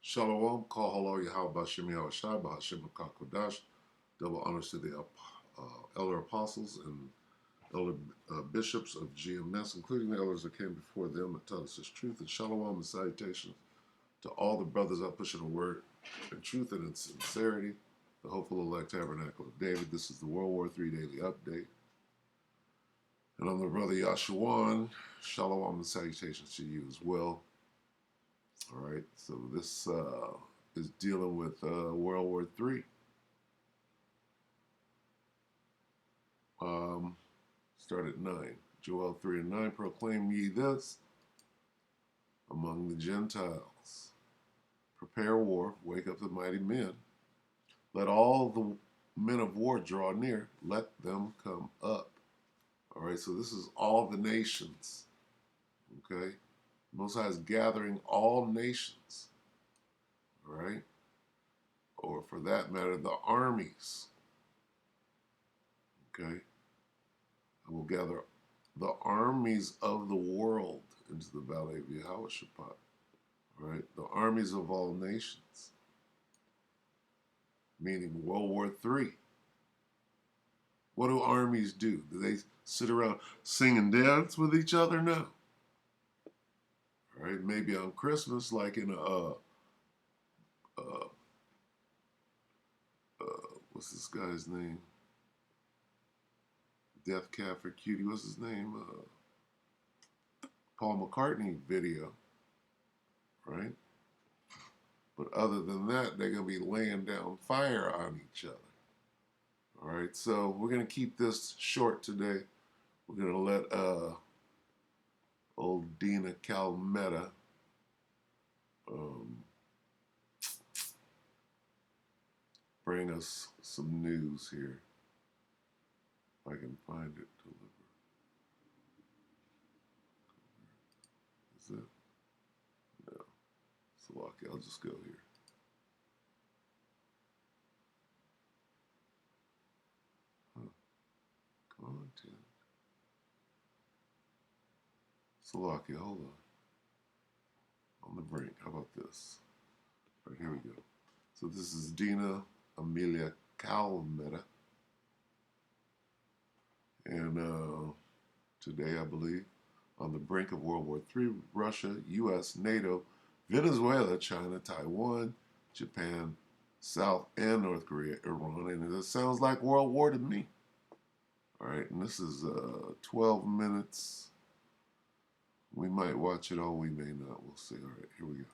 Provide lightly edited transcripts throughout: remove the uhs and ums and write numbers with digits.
Shalom, Kal Halal Yahweh Bashem Yahweh Shai Bahashem Kakodash. Double honors to the elder apostles and elder bishops of GMS, including the elders that came before them that taught us this truth. And shalom and salutations to all the brothers out pushing the word in truth and in sincerity. The hopeful elect tabernacle of David. This is the WW3 Daily Update. And I'm the brother Yashuan. Shalom and salutations to you as well. All right, so this is dealing with World War III. Start at 9. Joel 3 and 9, proclaim ye this among the Gentiles. Prepare war, wake up the mighty men. Let all the men of war draw near, let them come up. All right, so this is all the nations, okay? Most High is gathering all nations, all right? Or for that matter, the armies, okay? I will gather the armies of the world into the valley of Yahweh Shaphat, all right? The armies of all nations, meaning World War III. What do armies do? Do they sit around sing and dance with each other? No. All right, maybe on Christmas, like in what's this guy's name? Death Cab for Cutie. What's his name? Paul McCartney video, right? But other than that, they're going to be laying down fire on each other. All right, so we're going to keep this short today. We're going to let old Dina Calmetta bring us some news here. If I can find it. Is it? No. Salaki, I'll just go here. Content. Salaki, hold on. On the brink. How about this? All right, here we go. So this is Dina Amelia Calmetta. And today, I believe, on the brink of World War III, Russia, U.S., NATO, Venezuela, China, Taiwan, Japan, South and North Korea, Iran, and it sounds like World War to me. All right, and this is 12 minutes. We might watch it all, we may not. We'll see. All right, here we go.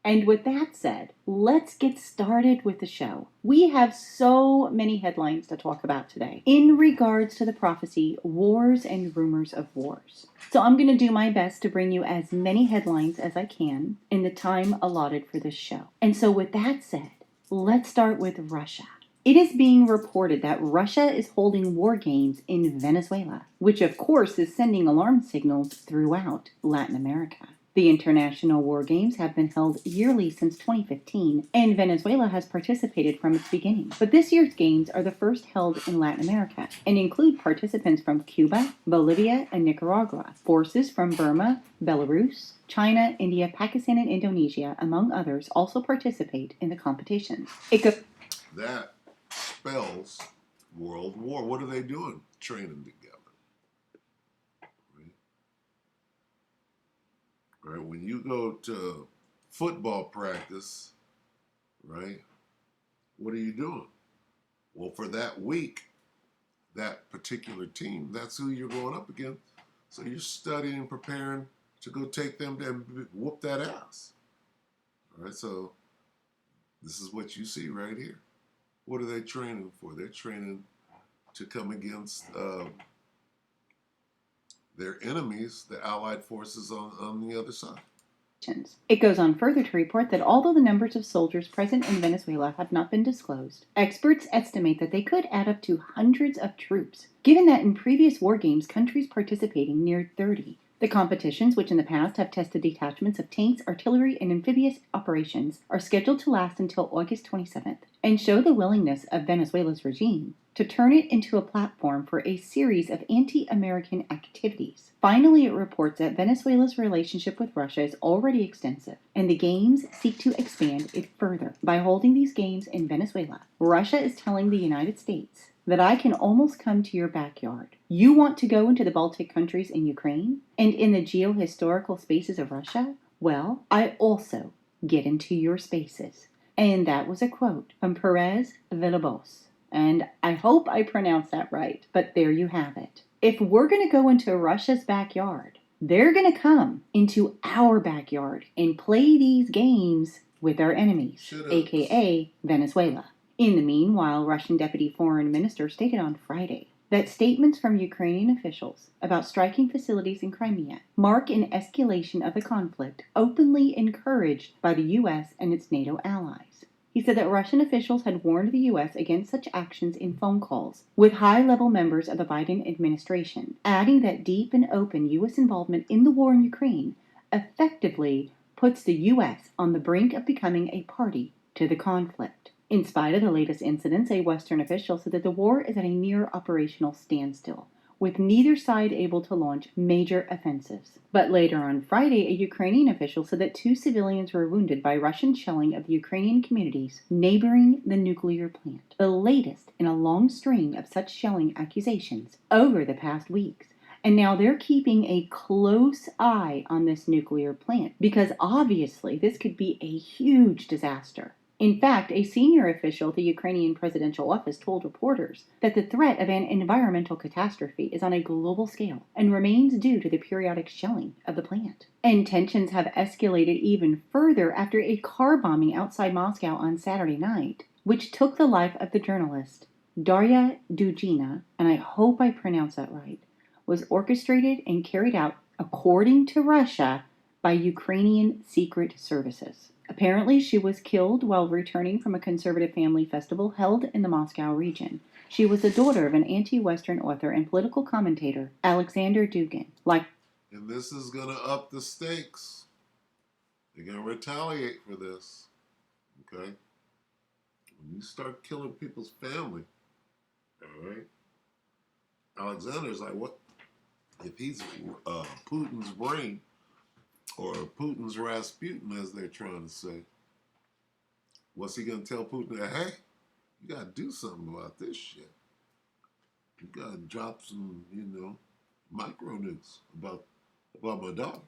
And with that said, let's get started with the show. We have so many headlines to talk about today in regards to the prophecy, wars and rumors of wars. So I'm going to do my best to bring you as many headlines as I can in the time allotted for this show. And so with that said, let's start with Russia. It is being reported that Russia is holding war games in Venezuela, which of course is sending alarm signals throughout Latin America. The international war games have been held yearly since 2015, and Venezuela has participated from its beginning. But this year's games are the first held in Latin America and include participants from Cuba, Bolivia, and Nicaragua, forces from Burma, Belarus, China, India, Pakistan, and Indonesia, among others, also participate in the competitions. That spells World War. What are they doing? Training together. Right? When you go to football practice, right, what are you doing? Well, for that week, that particular team, that's who you're going up against. So you're studying, preparing to go take them and whoop that ass. All right, so this is what you see right here. What are they training for? They're training to come against their enemies, the Allied forces on the other side. It goes on further to report that although the numbers of soldiers present in Venezuela have not been disclosed, experts estimate that they could add up to hundreds of troops, given that in previous war games countries participating neared 30. The competitions, which in the past have tested detachments of tanks, artillery, and amphibious operations, are scheduled to last until August 27th and show the willingness of Venezuela's regime to turn it into a platform for a series of anti-American activities. Finally, it reports that Venezuela's relationship with Russia is already extensive, and the games seek to expand it further. By holding these games in Venezuela, Russia is telling the United States that I can almost come to your backyard. You want to go into the Baltic countries in Ukraine and in the geohistorical spaces of Russia? Well, I also get into your spaces. And that was a quote from Perez Villalobos. And I hope I pronounced that right, but there you have it. If we're going to go into Russia's backyard, they're going to come into our backyard and play these games with our enemies, aka Venezuela. In the meanwhile, Russian Deputy Foreign Minister stated on Friday that statements from Ukrainian officials about striking facilities in Crimea mark an escalation of the conflict openly encouraged by the U.S. and its NATO allies. He said that Russian officials had warned the U.S. against such actions in phone calls with high-level members of the Biden administration, adding that deep and open U.S. involvement in the war in Ukraine effectively puts the U.S. on the brink of becoming a party to the conflict. In spite of the latest incidents, a Western official said that the war is at a near operational standstill, with neither side able to launch major offensives. But later on Friday, a Ukrainian official said that 2 civilians were wounded by Russian shelling of the Ukrainian communities neighboring the nuclear plant, the latest in a long string of such shelling accusations over the past weeks. And now they're keeping a close eye on this nuclear plant because obviously this could be a huge disaster. In fact, a senior official at the Ukrainian presidential office told reporters that the threat of an environmental catastrophe is on a global scale and remains due to the periodic shelling of the plant. And tensions have escalated even further after a car bombing outside Moscow on Saturday night, which took the life of the journalist Darya Dugina, and I hope I pronounced that right, was orchestrated and carried out, according to Russia, by Ukrainian secret services. Apparently, she was killed while returning from a conservative family festival held in the Moscow region. She was the daughter of an anti-Western author and political commentator, Alexander Dugin. And this is going to up the stakes. They're going to retaliate for this. Okay? When you start killing people's family, all right? Alexander's like, what? If he's Putin's brain, or Putin's Rasputin, as they're trying to say, what's he going to tell Putin? That, hey, you got to do something about this shit. You got to drop some, micro news about my daughter.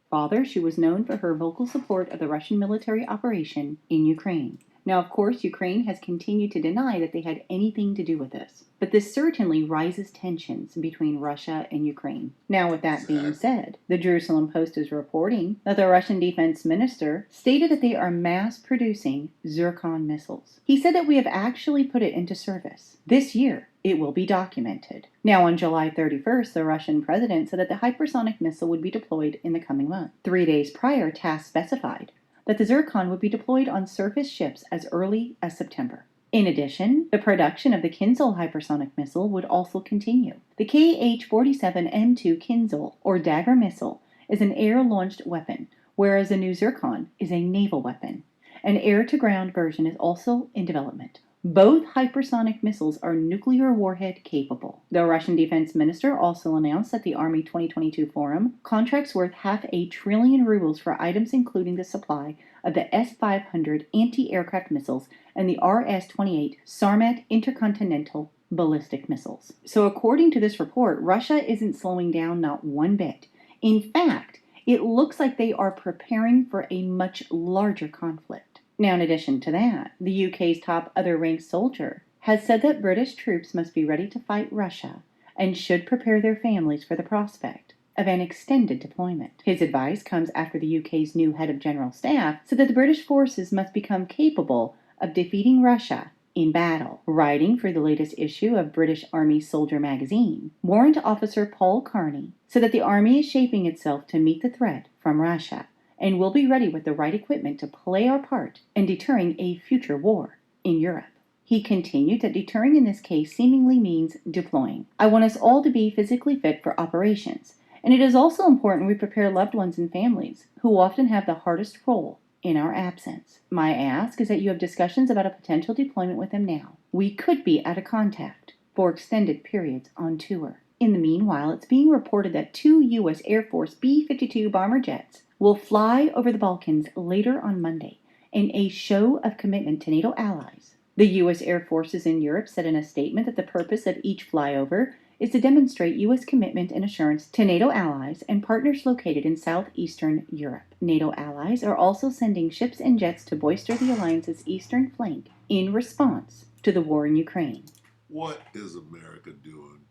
Father, she was known for her vocal support of the Russian military operation in Ukraine. Now, of course, Ukraine has continued to deny that they had anything to do with this. But this certainly rises tensions between Russia and Ukraine. Now, with that being said, the Jerusalem Post is reporting that the Russian defense minister stated that they are mass producing Zircon missiles. He said that we have actually put it into service. This year, it will be documented. Now, on July 31st, the Russian president said that the hypersonic missile would be deployed in the coming month. 3 days prior, TASS specified that the Zircon would be deployed on surface ships as early as September. In addition, the production of the Kinzhal hypersonic missile would also continue. The KH-47M2 Kinzhal, or Dagger missile, is an air-launched weapon, whereas the new Zircon is a naval weapon. An air-to-ground version is also in development. Both hypersonic missiles are nuclear warhead capable. The Russian defense minister also announced at the Army 2022 forum contracts worth 500 billion rubles for items including the supply of the S-500 anti-aircraft missiles and the RS-28 Sarmat intercontinental ballistic missiles. So according to this report, Russia isn't slowing down not one bit. In fact, it looks like they are preparing for a much larger conflict. Now, in addition to that, the UK's top other ranked soldier has said that British troops must be ready to fight Russia and should prepare their families for the prospect of an extended deployment. His advice comes after the UK's new head of general staff said that the British forces must become capable of defeating Russia in battle. Writing for the latest issue of British Army Soldier magazine, Warrant Officer Paul Carney said that the Army is shaping itself to meet the threat from Russia and will be ready with the right equipment to play our part in deterring a future war in Europe. He continued that deterring in this case seemingly means deploying. I want us all to be physically fit for operations, and it is also important we prepare loved ones and families who often have the hardest role in our absence. My ask is that you have discussions about a potential deployment with them now. We could be out of contact for extended periods on tour. In the meanwhile, it's being reported that 2 U.S. Air Force B-52 bomber jets will fly over the Balkans later on Monday in a show of commitment to NATO allies. The U.S. Air Forces in Europe said in a statement that the purpose of each flyover is to demonstrate U.S. commitment and assurance to NATO allies and partners located in southeastern Europe. NATO allies are also sending ships and jets to bolster the alliance's eastern flank in response to the war in Ukraine. What is America doing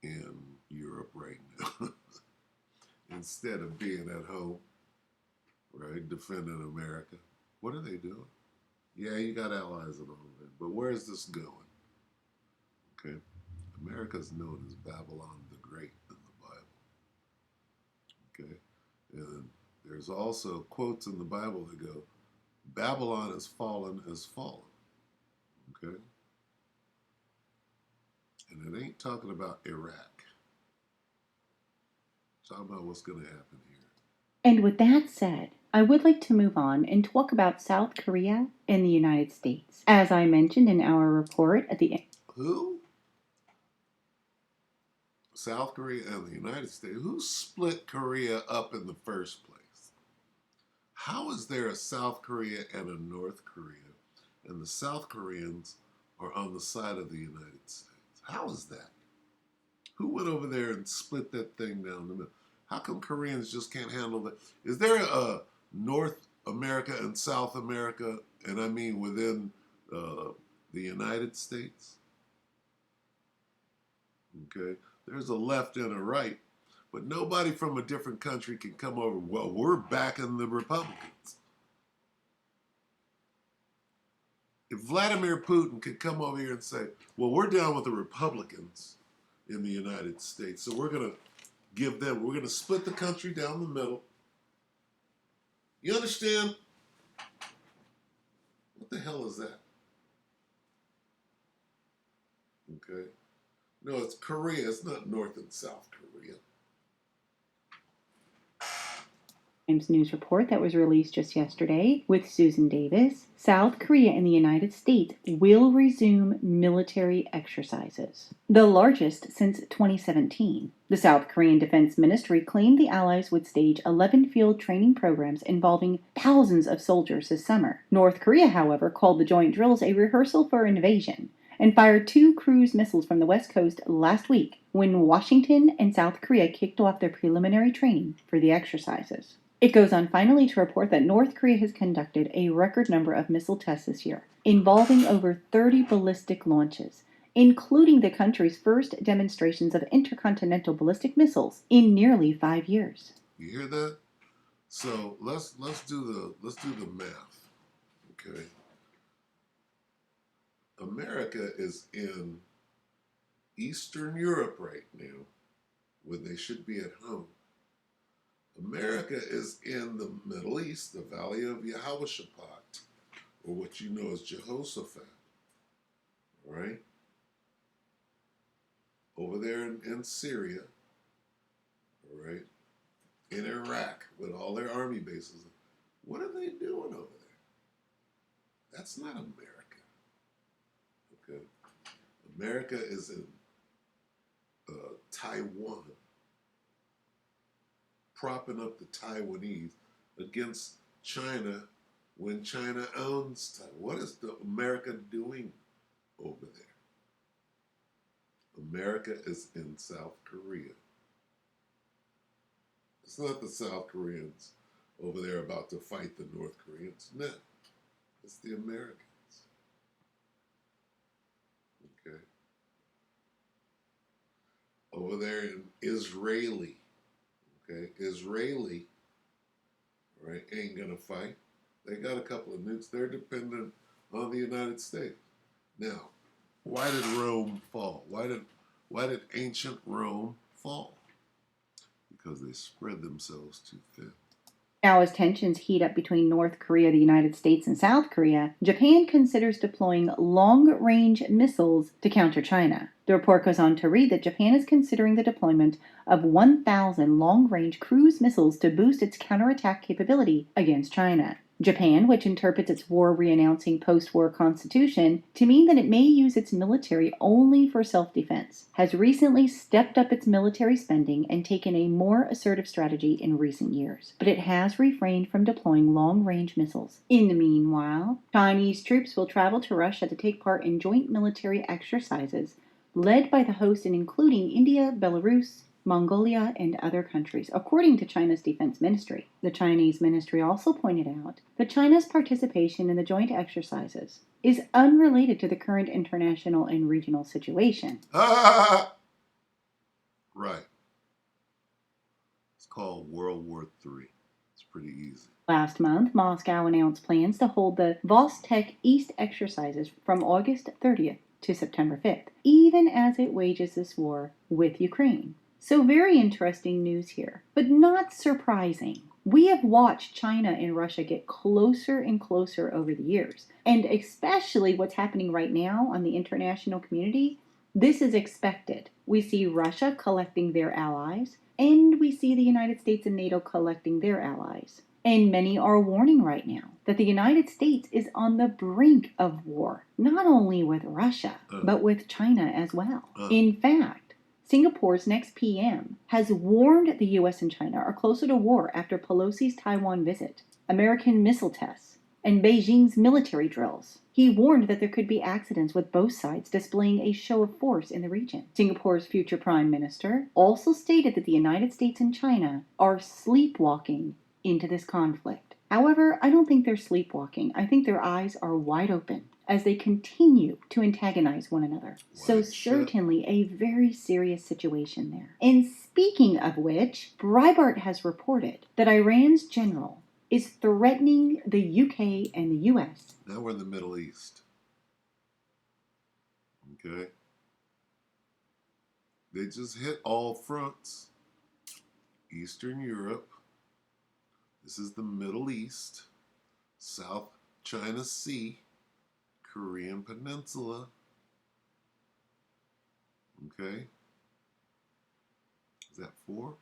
in Europe right now? Instead of being at home, right, defending America, what are they doing? Yeah, you got allies and all of that, but where is this going? Okay, America is known as Babylon the Great in the Bible. Okay, and there's also quotes in the Bible that go, Babylon is fallen. Okay, and it ain't talking about Iraq. It's talking about what's going to happen here. And with that said, I would like to move on and talk about South Korea and the United States. As I mentioned in our report at the end. Who? South Korea and the United States. Who split Korea up in the first place? How is there a South Korea and a North Korea, and the South Koreans are on the side of the United States? How is that? Who went over there and split that thing down the middle? How come Koreans just can't handle that? Is there a North America and South America, and I mean within the United States? Okay, there's a left and a right, but nobody from a different country can come over, well, we're backing the Republicans. If Vladimir Putin could come over here and say, well, we're down with the Republicans in the United States, so we're going to split the country down the middle. You understand? What the hell is that? Okay. No, it's Korea. It's not North and South Korea. Times news report that was released just yesterday with Susan Davis, South Korea and the United States will resume military exercises, the largest since 2017. The South Korean Defense Ministry claimed the allies would stage 11 field training programs involving thousands of soldiers this summer. North Korea, however, called the joint drills a rehearsal for invasion and fired 2 cruise missiles from the West Coast last week when Washington and South Korea kicked off their preliminary training for the exercises. It goes on finally to report that North Korea has conducted a record number of missile tests this year, involving over 30 ballistic launches, including the country's first demonstrations of intercontinental ballistic missiles in nearly 5 years. You hear that? So let's do the math. Okay. America is in Eastern Europe right now, when they should be at home. America is in the Middle East, the Valley of Yehoshaphat, or what you know as Jehoshaphat, right? Over there in Syria, all right? In Iraq, with all their army bases. What are they doing over there? That's not America, okay? America is in Taiwan, propping up the Taiwanese against China when China owns Taiwan. What is America doing over there? America is in South Korea. It's not the South Koreans over there about to fight the North Koreans. No, it's the Americans. Okay. Over there in Israeli. Okay, Israeli, right, ain't gonna fight. They got a couple of nukes. They're dependent on the United States. Now, why did Rome fall? Why did ancient Rome fall? Because they spread themselves too thin. Now, as tensions heat up between North Korea, the United States, and South Korea, Japan considers deploying long-range missiles to counter China. The report goes on to read that Japan is considering the deployment of 1,000 long-range cruise missiles to boost its counterattack capability against China. Japan, which interprets its war renouncing post-war constitution to mean that it may use its military only for self-defense, has recently stepped up its military spending and taken a more assertive strategy in recent years. But it has refrained from deploying long-range missiles. In the meanwhile, Chinese troops will travel to Russia to take part in joint military exercises led by the host and including India, Belarus, Mongolia, and other countries, according to China's defense ministry. The Chinese ministry also pointed out that China's participation in the joint exercises is unrelated to the current international and regional situation. Right. It's called World War III. It's pretty easy. Last month, Moscow announced plans to hold the Vostok East exercises from August 30th to September 5th, even as it wages this war with Ukraine. So very interesting news here, but not surprising. We have watched China and Russia get closer and closer over the years, and especially what's happening right now on the international community, this is expected. We see Russia collecting their allies, and we see the United States and NATO collecting their allies. And many are warning right now that the United States is on the brink of war, not only with Russia, but with China as well. In fact, Singapore's next PM has warned the US and China are closer to war after Pelosi's Taiwan visit, American missile tests, and Beijing's military drills. He warned that there could be accidents with both sides displaying a show of force in the region. Singapore's future prime minister also stated that the United States and China are sleepwalking into this conflict. However, I don't think they're sleepwalking. I think their eyes are wide open as they continue to antagonize one another. So certainly a very serious situation there. And speaking of which, Breitbart has reported that Iran's general is threatening the UK and the US. Now we're in the Middle East. Okay? They just hit all fronts. Eastern Europe. This is the Middle East. South China Sea. Korean Peninsula. Okay? Is that 4?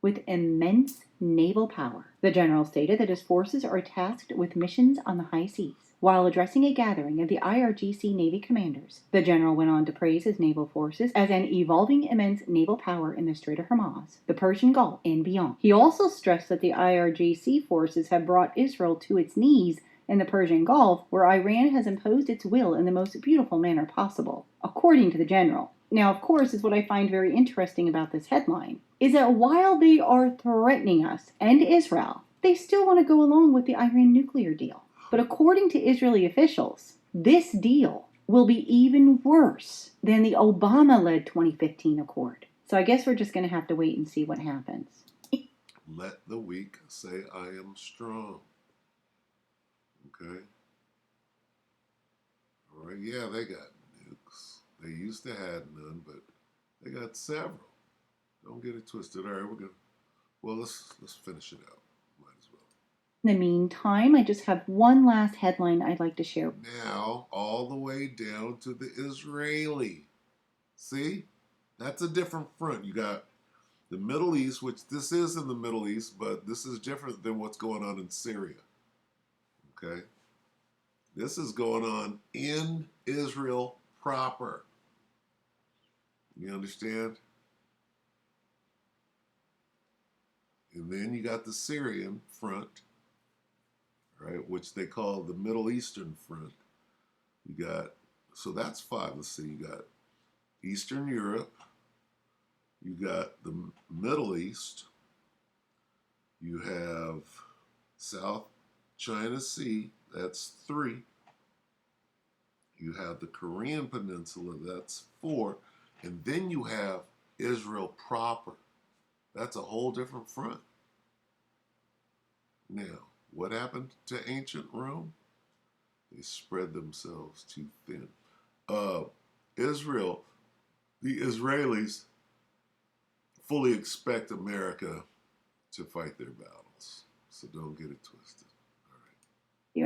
With immense naval power. The general stated that his forces are tasked with missions on the high seas. While addressing a gathering of the IRGC Navy commanders, the general went on to praise his naval forces as an evolving immense naval power in the Strait of Hormuz, the Persian Gulf, and beyond. He also stressed that the IRGC forces have brought Israel to its knees in the Persian Gulf, where Iran has imposed its will in the most beautiful manner possible, according to the general. Now, of course, is what I find very interesting about this headline, is that while they are threatening us and Israel, they still want to go along with the Iran nuclear deal. But according to Israeli officials, this deal will be even worse than the Obama-led 2015 accord. So I guess we're just going to have to wait and see what happens. Let the weak say I am strong. Okay? All right, yeah, they got nukes. They used to have none, but they got several. Don't get it twisted. All right, let's finish it out. Might as well. In the meantime, I just have one last headline I'd like to share. Now, all the way down to the Israeli. See? That's a different front. You got the Middle East, which this is in the Middle East, but this is different than what's going on in Syria. Okay? This is going on in Israel proper. You understand? And then you got the Syrian front, right, which they call the Middle Eastern front. You got, so that's 5. Let's see, you got Eastern Europe, you got the Middle East, you have South China Sea, that's 3. You have the Korean Peninsula, that's 4. And then you have Israel proper. That's a whole different front. Now, what happened to ancient Rome? They spread themselves too thin. Israel, the Israelis fully expect America to fight their battles. So don't get it twisted. All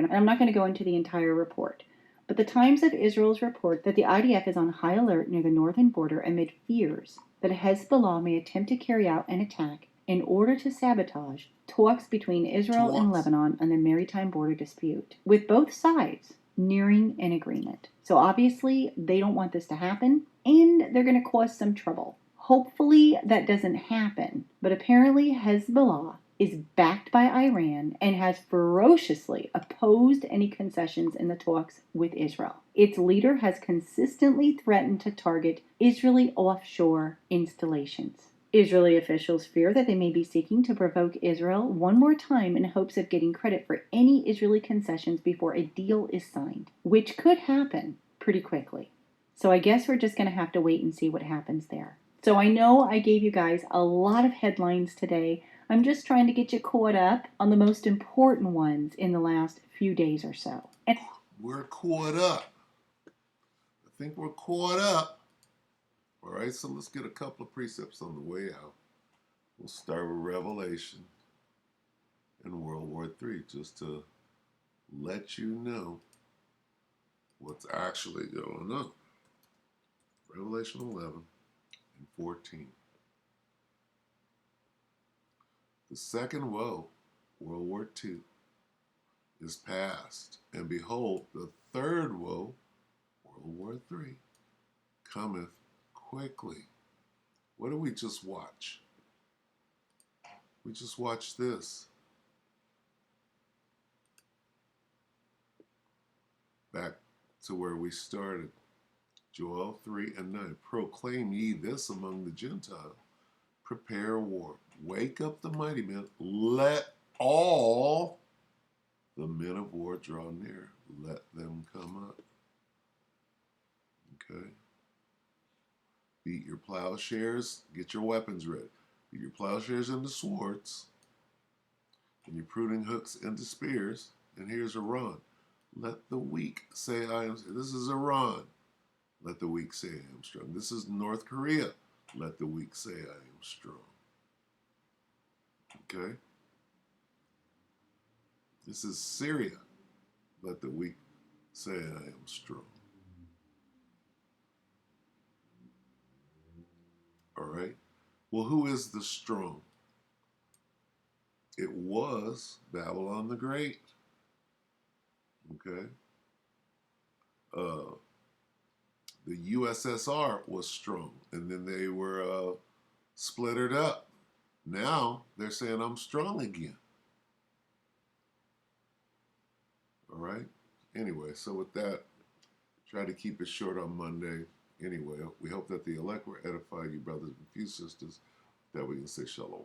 right. And I'm not going to go into the entire report, but the Times of Israel's report that the IDF is on high alert near the northern border amid fears that Hezbollah may attempt to carry out an attack in order to sabotage talks between Israel and Lebanon on the maritime border dispute, with both sides nearing an agreement. So obviously, they don't want this to happen, and they're going to cause some trouble. Hopefully, that doesn't happen, but apparently, Hezbollah is backed by Iran and has ferociously opposed any concessions in the talks with Israel. Its leader has consistently threatened to target Israeli offshore installations. Israeli officials fear that they may be seeking to provoke Israel one more time in hopes of getting credit for any Israeli concessions before a deal is signed, which could happen pretty quickly. So I guess we're just going to have to wait and see what happens there. So I know I gave you guys a lot of headlines today. I'm just trying to get you caught up on the most important ones in the last few days or so. And we're caught up. I think we're caught up. All right, so let's get a couple of precepts on the way out. We'll start with Revelation and World War III, just to let you know what's actually going on. Revelation 11 and 14. The second woe, World War II, is past, and behold, the third woe, World War III, cometh quickly. What did we just watch? We just watched this. Back to where we started. Joel 3 and 9. Proclaim ye this among the Gentiles. Prepare war. Wake up the mighty men. Let all the men of war draw near. Let them come up. Okay. Beat your plowshares. Get your weapons ready. Beat your plowshares into swords. And your pruning hooks into spears. And here's Iran. Let the weak say I am. This is Iran. Let the weak say I am strong. This is North Korea. Let the weak say I am strong. Okay? This is Syria. Let the weak say I am strong. All right? Well, who is the strong? It was Babylon the Great. Okay? The USSR was strong, and then they were splittered up. Now they're saying I'm strong again. All right? Anyway, so with that, try to keep it short on Monday. Anyway, we hope that the elect will edify you, brothers and few sisters, that we can say shalom.